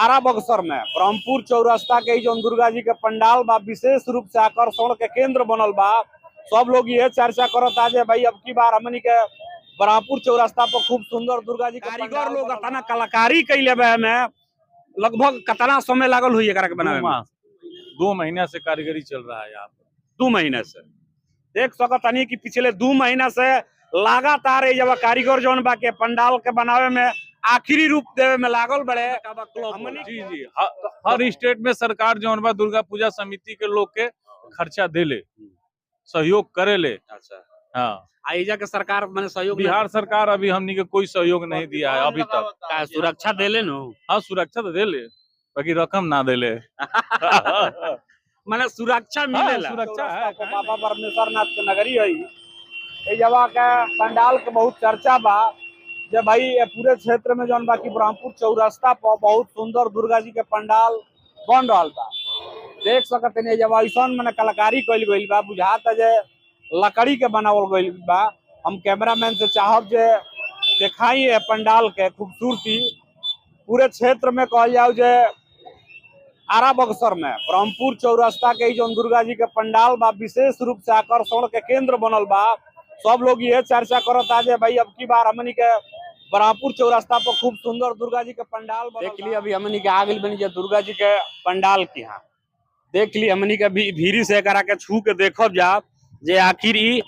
आरा बक्सर में ब्रह्मपुर चौरास्ता के जो दुर्गा जी के पंडाल बा विशेष रूप से आकर्षण के केंद्र बनल बा। सब लोग ये चर्चा करता जे भाई अब की बार हमनी के ब्रह्मपुर चौरास्ता पर खूब सुंदर दुर्गा जी के कारीगर लोग तना कलाकारी कैले में लगभग कितना समय लागल हुई एकरा के बनावे में? 2 महीना से कारीगरी चल रहा है यहाँ पर। 2 महीने से देख सकतनी कि पिछले 2 महीना से लगातार ये जब कारीगर जौन बा के पंडाल के बनावे में आखिरी रूप देवे में लागल बड़े। जी जी हर स्टेट में सरकार जौन बा दुर्गा पूजा समिति के लोग के खर्चा देले, सहयोग करेले। अच्छा हाँ, आइजा के सरकार मैंने सहयोग बिहार सरकार अभी हमनी के कोई सहयोग नहीं दिया है अभी तक। का सुरक्षा देले नो? हाँ, सुरक्षा तो देले, बाकी रकम ना देले। मैंने सुरक्षा मिलेला। सुरक्षा है। बाबा परमेश्वर नाथ के नगरी है ये जगह के पंडाल के बहुत चर्चा बा जे भाई ये पूरे क्षेत्र में जौन बाकी ब्रह्मपुर चौरास्ता पर बहुत सुंदर दुर्गा जी के पंडाल बन रहा बा। देख सकते नहीं जब ऐसा मैंने कलाकारी कइल गइल बा, बुझाता जे लकड़ी के बनावल गइल बा। हम कैमरामैन से चाहब जे दिखाई है पंडाल के खूबसूरती। पूरे क्षेत्र में कहल जाओ जे आरा बक्सर में ब्रह्मपुर चौरास्ता के जो दुर्गा जी के पंडाल बा विशेष रूप से आकर्षण के केंद्र बनल बा। सब लोग ये चर्चा करता जे भाई अब की बार हमनी के ब्रह्मपुर चौरास्ता पर खूब सुंदर दुर्गा जी के पंडाल देख ली। अभी हमनी के आ गइल बनी जे दुर्गा जी के पंडाल के यहाँ देख ली हमनी के भीरी से करा के छू के देखब जा जे आखिर ई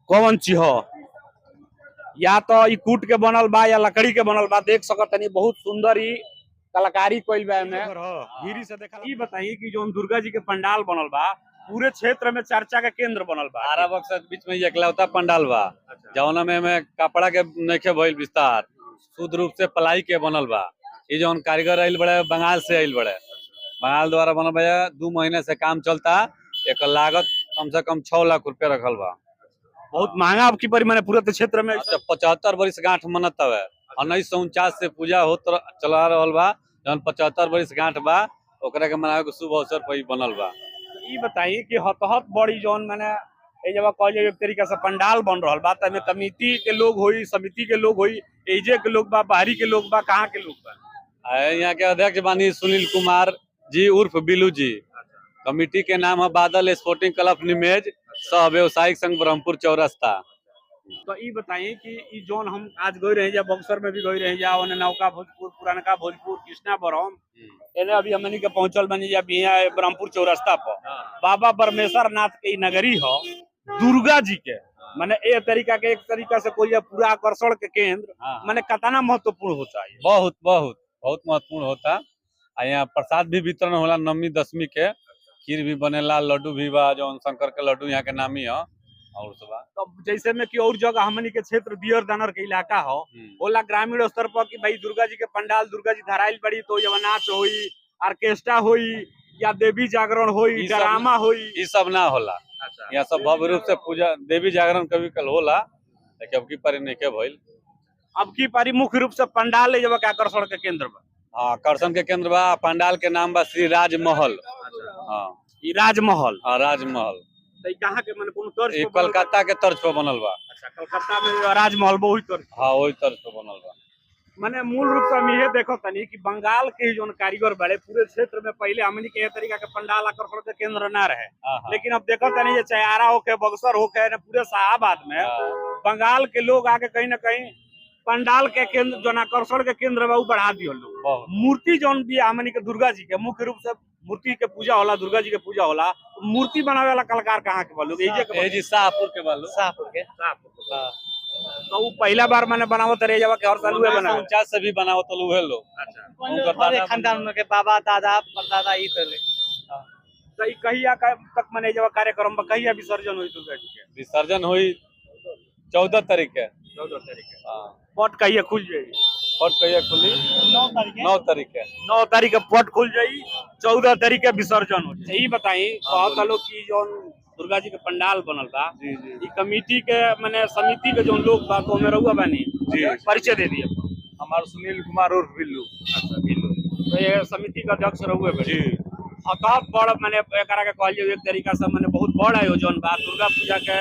कौन चीज हो, या तो ई कूट के बनल बा या लकड़ी के बनल बा। देख सकतनी बहुत सुंदर ई कलाकारी कइल बा में भीरी से देखा। ई बताइए कि जो दुर्गा जी के पंडाल बनल बा पूरे क्षेत्र में चर्चा के केंद्र बनल बा। आरा बक्सर बीच में एकलौता पंडाल बा जौना में कपड़ा के नइखे भइल विस्तार, शुद्ध रूप से पलाई के बनल बा। ये जौन कारीगर आइल बड़े बंगाल से आइल बड़े, बंगाल द्वारा बनल बा। 2 महीने से काम चलता। एक लागत कम से कम 6 लाख रुपया रखल बा। बहुत महंगा अब की परिमाण पूरे क्षेत्र में। 75 वर्ष गांठ मनत हवे। 1949 से पूजा होत चला रहल बा। जौन 75 वर्ष गांठ बा ओकरा के मनावे के शुभ अवसर पर बनल बा। ई बताइए कि हतहत बड़ी जौन मैंने ए जब कहल एक तरीका से पंडाल बन रहल बा तमे कमिटी के लोग होई, समिति के लोग होई, एजे के लोग बा, बाहरी के लोग बा, कहाँ के लोग बा? यहाँ के अध्यक्ष बानी सुनील कुमार जी उर्फ बिलू जी। कमिटी के नाम है बादल स्पोर्टिंग क्लब निमेज, सह व्यवसायिक संघ ब्रह्मपुर चौरास्ता। तो ई बताइए कि ई जोन हम आज गई रहे जा बक्सर में भी गई रहे जा, ओने नौका भोजपुर, पुरानका भोजपुर, कृष्णा बरम एने अभी हमनी के पहुंचल बनी जा यहाँ ब्रह्मपुर चौरास्ता पर। बाबा परमेश्वर नाथ के नगरी हो दुर्गा जी के माने ए तरीका के एक तरीका से कोई पूरा आकर्षण के केंद्र माने कितना महत्वपूर्ण होता है? बहुत बहुत बहुत महत्वपूर्ण होता। यहाँ प्रसाद भी वितरण होला, नवमी दसवीं के खीर भी बनेला, लड्डू भी बा जौन शंकर के लड्डू यहाँ के नामी है। और तो जैसे में कि और जगह हमनी के क्षेत्र दियर दानर के इलाका हो होला ग्रामीण स्तर पर कि भाई दुर्गा जी के पंडाल, दुर्गा जी धराइल बड़ी तो जब नाच होई, ऑर्केस्ट्रा होई या देवी जागरण होई, ड्रामा होई, ये सब ना होला। अच्छा। यहाँ सब भव्य रूप से पूजा देवी जागरण कभी कल होला, लेकिन अब की पारी नहीं के भइल। अब की पारी मुख्य रूप से पंडाल जब आकर्षण के केंद्र बा। हाँ, आकर्षण के केंद्र बा। पंडाल के नाम बा श्री राजमहल। हाँ, ई राजमहल। हाँ, राजमहल कहाँ के माने कोनो तर्ज पर कलकत्ता के तर्ज पर बनल बा। अच्छा, कलकत्ता में राजमहल बहुत तर्ज। हाँ, वही तर्ज पर बनल बा। माने मूल रूप से हम ये देखो तनी कि बंगाल के जो कारीगर बड़े पूरे क्षेत्र में पहले हमनी के तरीका के पंडाल आकर्षण के केंद्र ना रहे, लेकिन अब देखो तनी चाहे आरा होके, बक्सर होके, पूरे शाहबाद में बंगाल के लोग आके कहीं ना कहीं पंडाल के केंद्र जो आकर्षण के केंद्र बा उ बढ़ा दियो लोग। मूर्ति जौन भी हमनी के दुर्गा जी के मुख्य रूप से मूर्ति के पूजा होला, दुर्गा जी के पूजा होला, मूर्ति बनावे वाला कलाकार कहाँ के बालू? जी शाहपुर के बालू। शाहपुर के तो वो पहला बार मैंने बनावत रहे जब के हर साल हुए बना 49 से भी बनावत तो उहे लोग। अच्छा, खानदान के बाबा दादा परदादा ई तले तो ई कहिया तक मने जब कार्यक्रम बा कहिया विसर्जन हुई दुर्गा जी के? विसर्जन हुई 14 तारीख के। 14 तारीख के। हां, पट कहिया खुल जाई? पट कहिया खुली? 9 तारीख के। 9 तारीख के पट खुल जाई, 14 तारीख के विसर्जन हो जाई। ई बताई बहुत लोग की जोन दुर्गा जी के पंडाल बनल बा, जी जी, ई कमिटी के माने समिति के जो लोग बा तो में रहुआ बानी जी, परिचय दे दिए। हमार सुनील कुमार उर्फ बिल्लू। अच्छा, बिल्लू तो ये समिति का अध्यक्ष रहुए बा जी। बहुत बड़ माने एकरा के कहल जाए एक तरीका से माने बहुत बड़ आयोजन बा दुर्गा पूजा के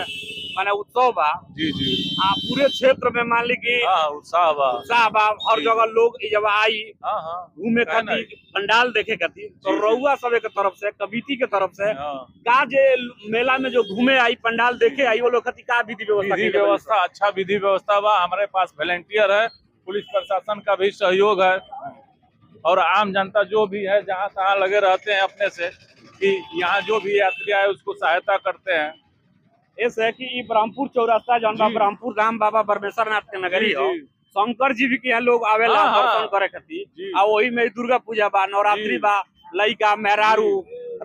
माने उत्सव बा जी जी आ पूरे क्षेत्र में मान ली कि हाँ उत्साह बा उत्साह बा, हर जी। जगह लोग इ जब आई हाँ हाँ घूमे काहे खातिर नहीं? पंडाल देखे खातिर, तो जी, जी। रउआ सब के तरफ से कमिटी के तरफ से हाँ का जे मेला में जो घूमे आई पंडाल देखे आई वो लोग खातिर का विधि व्यवस्था विधि कइले बानी व्यवस्था अच्छा विधि व्यवस्था बा। हमारे पास वॉलेंटियर है, पुलिस प्रशासन का भी सहयोग है और आम जनता जो भी है जहाँ तहाँ लगे रहते हैं अपने से कि यहाँ जो भी यात्री आए उसको सहायता करते हैं। ऐसे कि ई ब्रह्मपुर चौरास्ता जौन बा जी। ब्रह्मपुर धाम बाबा परमेश्वर नाथ के नगरी जी, हो, जी। शंकर जी भी के यहाँ लोग आवेला हाँ, हाँ। दर्शन करे खातिर, जी। आ वही में दुर्गा पूजा बा, नवरात्रि जी। बा, लइका मेहरारू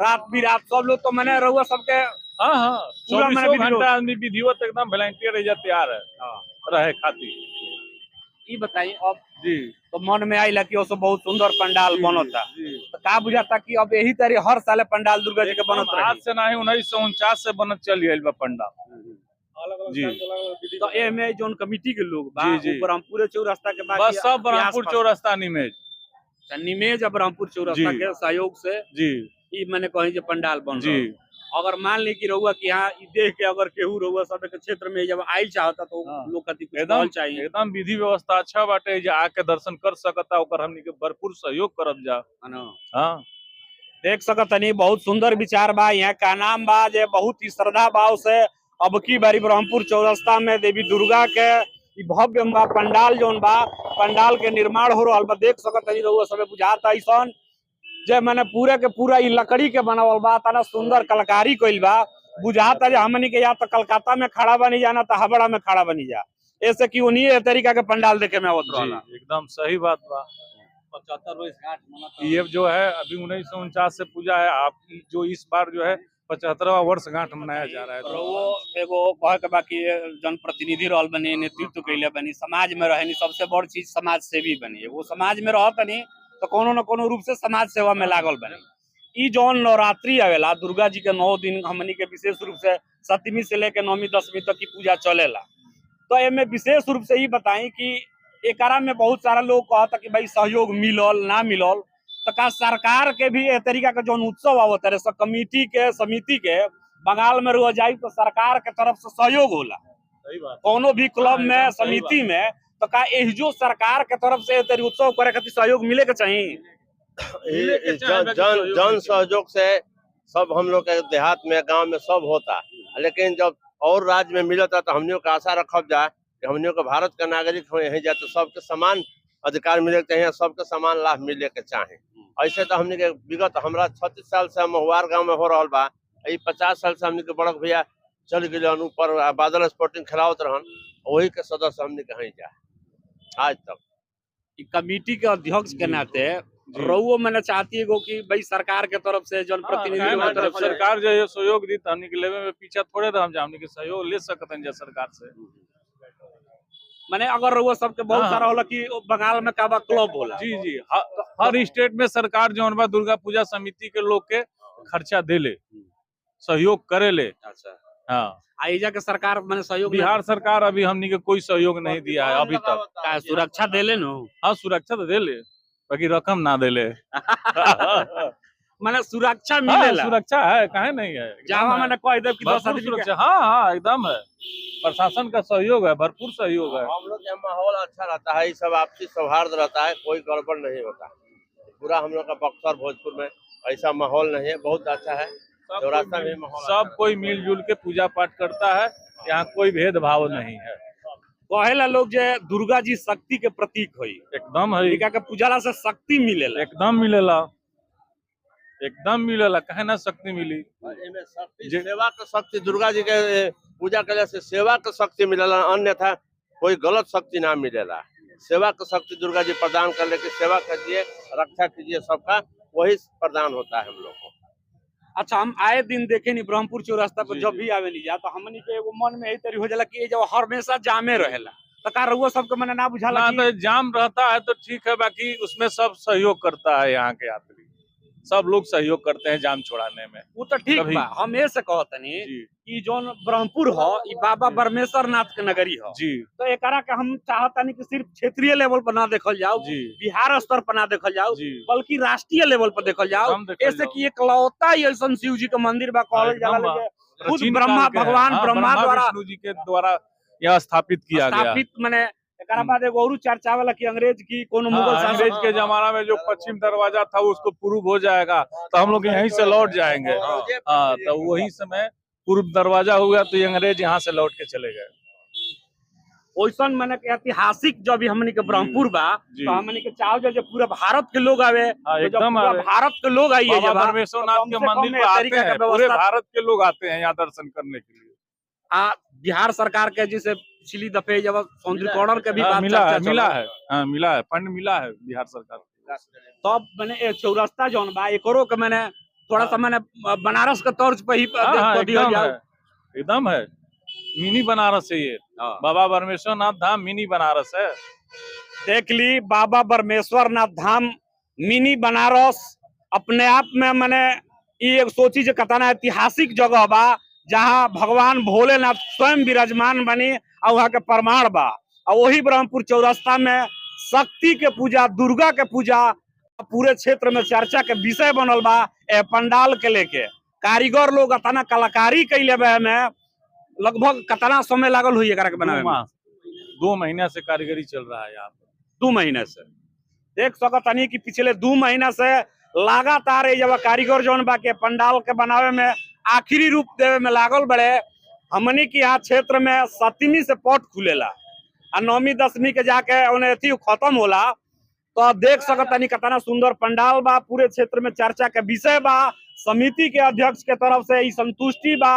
रात बिरात सब लोग तो मैंने रउआ सबके हाँ हाँ पूरा मैंने 24 वीडियो- घंटा आदमी विधिवत एकदम वॉलेंटियर एजा तैयार है रहे खातिर। ई बताई अब जी तो मन में आइला कि ओसो बहुत सुंदर पंडाल जी, बनता, जी। तो का बुझाता कि अब यही तरह हर साल पंडाल दुर्गा जी के बनत एकदम आज रही। से नहीं 1949 से बनत चल गई बा पंडाल। जी तो एमे जोन कमिटी के लोग बा जी, वो जी। ब्रह्मपुर चौरास्ता के बाद बस सब ब्रह्मपुर चौरास्ता निमेज। निमेज और ब्रह्मपुर चौरास्ता जी। के सहयोग से जी ई मैंने कही जे पंडाल बन जी रहल। अगर मान ली कि रउआ कि यहाँ ई देख के अगर केहू रउआ सब के क्षेत्र में जब आइल चाहता तो हाँ। लोग खातिर कुछ एकदम कहल चाहिए, एकदम विधि व्यवस्था अच्छा बाटे जे आके दर्शन कर सकता ओकर हमनी के भरपूर सहयोग करब जा। है ना? हाँ देख सकतनी बहुत सुंदर विचार बा। यहाँ का नाम बा जे बहुत ही श्रद्धा भाव से अब की बारी ब्रह्मपुर चौरास्ता में देवी दुर्गा के ई भव्य बा पंडाल जोन बा, पंडाल के निर्माण हो रहल बा। देख सकतनी रउआ सब बुझाता ऐसन जे मैंने पूरे के पूरा ई लकड़ी के बनावल बा, तना सुंदर कलाकारी कइल बा। बुझाता जे हमनी के या तो कलकत्ता में खड़ा बनी जाना तो हावड़ा में खड़ा बनी जा, ऐसे कि उन्हीं तरीका के पंडाल देखे में आवत जी रहला। एकदम सही बात बा। 75 रोज घाट मनाता ये जो है अभी 1949 से पूजा है, आपकी जो इस बार जो है 75वां वर्षगांठ मनाया जा रहा है। वो एगो कहे के बाकी जनप्रतिनिधि रहल बनी, नेतृत्व कैले बनी, समाज में रहनी, सबसे बड़ चीज समाज सेवी बनी। वो समाज में रहतनी तो कोनो न कोनो रूप से समाज सेवा में लागल बनी। ई जौन नवरात्रि आवेला दुर्गा जी के 9 दिन हमनी के विशेष रूप से सप्तमी से लेके नौवीं 10वीं तक की पूजा चलेला। तो एमे विशेष रूप से ई बताई कि एकरा में बहुत सारा लोग कहता कि भाई सहयोग मिलल ना मिलल, तो का सरकार के भी ए तरीका के जौन उत्सव आवत रहे सब कमिटी के समिति के बंगाल में रुआ जाई तो सरकार के तरफ से सहयोग होला सही बात। कोनो भी क्लब हाँ, में एकदम सही समिति में, तो का एहिजो सरकार के तरफ से ए तरी उत्सव करे खातिर सहयोग मिले के चाहिए। जन सहयोग से सब हम लोग के देहात में गांव में सब होता, लेकिन जब और राज्य में मिलता तो हमनियों का आशा रखब जाए कि हमनियों के भारत का नागरिक हो यहीं जाए तो सबके समान अधिकार मिले के चाहिए, सबके समान लाभ मिले के चाहे। ऐसे तो हमने के विगत हमरा 36 साल से महुआर गांव में हो रहा बा, 50 साल से हमने के बड़क भैया चल गए ऊपर बादल स्पोर्टिंग खिलावत रहन, वही के सदस्य हमने के हैं जा आज तक। ई कमिटी के अध्यक्ष के नाते रउओ मैंने चाहती है कि भाई सरकार के तरफ से जनप्रतिनिधि हाँ, के तरफ से सरकार जो है सहयोग दी हमनी के लेवे में पीछा थोड़े रह हमनी के सहयोग ले सकते हैं सरकार से। माने अगर रउआ सबके बहुत हाँ। सारा होला कि बंगाल में का बा क्लब होला। जी जी हर स्टेट में सरकार जो बा दुर्गा पूजा समिति के लोग के खर्चा देले सहयोग करे ले। अच्छा, हाँ आइजा के सरकार मैंने सहयोग बिहार सरकार अभी हमनी के कोई सहयोग नहीं दिया है अभी तक। का सुरक्षा देले नो, हाँ सुरक्षा तो देले बाकी रकम ना देले। माने सुरक्षा हाँ, मिलेला, सुरक्षा है काहे नहीं है, जहाँ मैंने कह दे कि 10 भरपूर आदमी के सुरक्षा। हाँ हाँ एकदम है, प्रशासन का सहयोग है, भरपूर सहयोग है। हम लोग का माहौल अच्छा रहता है, ये सब आपसी सौहार्द रहता है, कोई गड़बड़ नहीं होता। पूरा हम लोग का बक्सर भोजपुर में ऐसा माहौल नहीं है, बहुत अच्छा है। चौरास्ता में माहौल सब कोई मिलजुल के पूजा पाठ करता है, यहाँ कोई भेदभाव नहीं है। कहेला लोग जे दुर्गा जी शक्ति के प्रतीक होई, एकदम है, दुर्गा के पूजाला से शक्ति मिलेला। एकदम मिलेला, एकदम मिलेला, कहे ना शक्ति मिली। इनमें शक्ति सेवा के शक्ति दुर्गा जी के पूजा करे से सेवा के शक्ति मिलेला, अन्यथा कोई गलत शक्ति ना मिलेला। सेवा के शक्ति दुर्गा जी प्रदान कर ले कि सेवा कीजिए, रक्षा कीजिए, सबका वही प्रदान होता है हम लोग को। अच्छा, हम आए दिन देखे नहीं ब्रह्मपुर चौरास्ता पर जी, जब जी। भी आवे नहीं जा तो हमनी के एगो मन में यही तरी हो जाला कि ये जो हमेशा जामे रहेला, तो का रउआ सबके मने ना बुझाला ना कि तो जाम रहता है तो ठीक है, बाकी उसमें सब सहयोग करता है, यहाँ के यात्री सब लोग सहयोग करते हैं जाम छोड़ाने में। वो तो ठीक कभी- बा। हम ये से कहतनी जी कि जोन ब्रह्मपुर हो ई बाबा परमेश्वर नाथ के नगरी हो, जी तो एकरा के हम चाहतनी कि सिर्फ क्षेत्रीय लेवल पर ना देखल जाओ, जी बिहार स्तर पर ना देखल जाओ, जी बल्कि राष्ट्रीय लेवल पर देखल जाओ। एकदम देखल ऐसे जाओ। कि एकलौता ही ऐसा शिव जी का मंदिर बा, कहल एकदम जाला बा। जे प्राचीन ब्रह्मा काल के हैं। भगवान हाँ, ब्रह्मा द्वारा विष्णु जी के द्वारा यह स्थापित किया गया है। स्थापित मैंने एकरा बाद एगो और चर्चा वाला कि अंग्रेज की कोनो मुगल हाँ, शासक अंग्रेज के जमाना में जो पश्चिम दरवाजा था उसको पूर्व हो जाएगा तो हम लोग यहीं से लौट जाएंगे। हाँ, तो वही समय पूर्व दरवाजा हुआ तो ये अंग्रेज यहाँ से लौट के चले गए। ओइसन मैंने के ऐतिहासिक जो भी हमनी के ब्रह्मपुर बा जी। तो हमनी के चाहो जो पूरा भारत के लोग आवे हाँ, तो जब एकदम पूरा आवे। भारत के लोग आइए बाबा जब परमेश्वरनाथ तो के कम से मंदिर कम पे ए आते तरीका के हैं, पूरे व्यवस्था- भारत के लोग आते हैं यहाँ दर्शन करने के लिए। बिहार सरकार के जैसे पिछली दफे जब सौंदर्यीकरण के भी हाँ, बात मिला चर्चा है, मिला चलल, है, हाँ, मिला है, फंड मिला है बिहार सरकार को। तब मैंने एक चौरस्ता जौन बा एकरो के मैंने थोड़ा सा मैंने बनारस के तर्ज पे ही हाँ, हाँ, को दिया एकदम जाओ। है, एकदम है, मिनी बनारस है ये। हाँ। बाबा परमेश्वरनाथ धाम मिनी बनारस है। देख ली बाबा परमेश्वरनाथ धाम मिनी बनारस अपने आप में मैंने ये एक सोची जो कतना ऐतिहासिक जगह बा जहाँ भगवान भोलेनाथ स्वयं विराजमान बनी और वहाँ के प्रमाण बा और वही ब्रह्मपुर चौरस्ता में शक्ति के पूजा दुर्गा के पूजा पूरे क्षेत्र में चर्चा के विषय बनल बा। ए पंडाल के लेके कारीगर लोग अतना कलाकारी कैले बा में लगभग कतना समय लागल हुई एकरा के बनावे में 2 महीना से कारीगरी चल रहा है यहाँ पर। 2 महीने से देख सकतनी कि पिछले 2 महीना से लगातार ये जब कारीगर जौन बा के पंडाल के बनावे में आखिरी रूप देवे में लागल बड़े। हमनी के यहाँ क्षेत्र में 7वीं से पट खुलेला और 9वीं 10वीं के जाके उन्हें अथी खत्म होला तो देख सकतनी कितना सुंदर पंडाल बा। पूरे क्षेत्र में चर्चा के विषय बा। समिति के अध्यक्ष के तरफ से ई संतुष्टि बा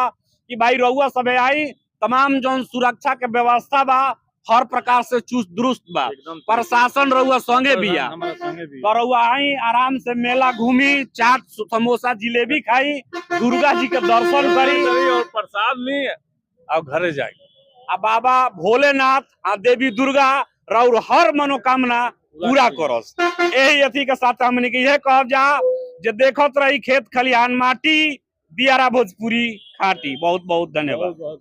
कि भाई रउआ सबे आई तमाम जौन सुरक्षा के व्यवस्था बा हर प्रकार से चुस्त दुरुस्त बा। प्रशासन रउआ संगे बिया हमारा संगे भी। तो रउआ आई आराम से मेला घूमी चाट समोसा जिलेबी खाई दुर्गा जी के दर्शन करी और प्रसाद ली और घरे जाए। आ बाबा भोलेनाथ आ देवी दुर्गा रउर हर मनोकामना पूरा करस। यही अथी के साथ हमने के यह कहब जा जे देखत रही खेत खलिहान माटी दियारा भोजपुरी खाटी। बहुत बहुत धन्यवाद।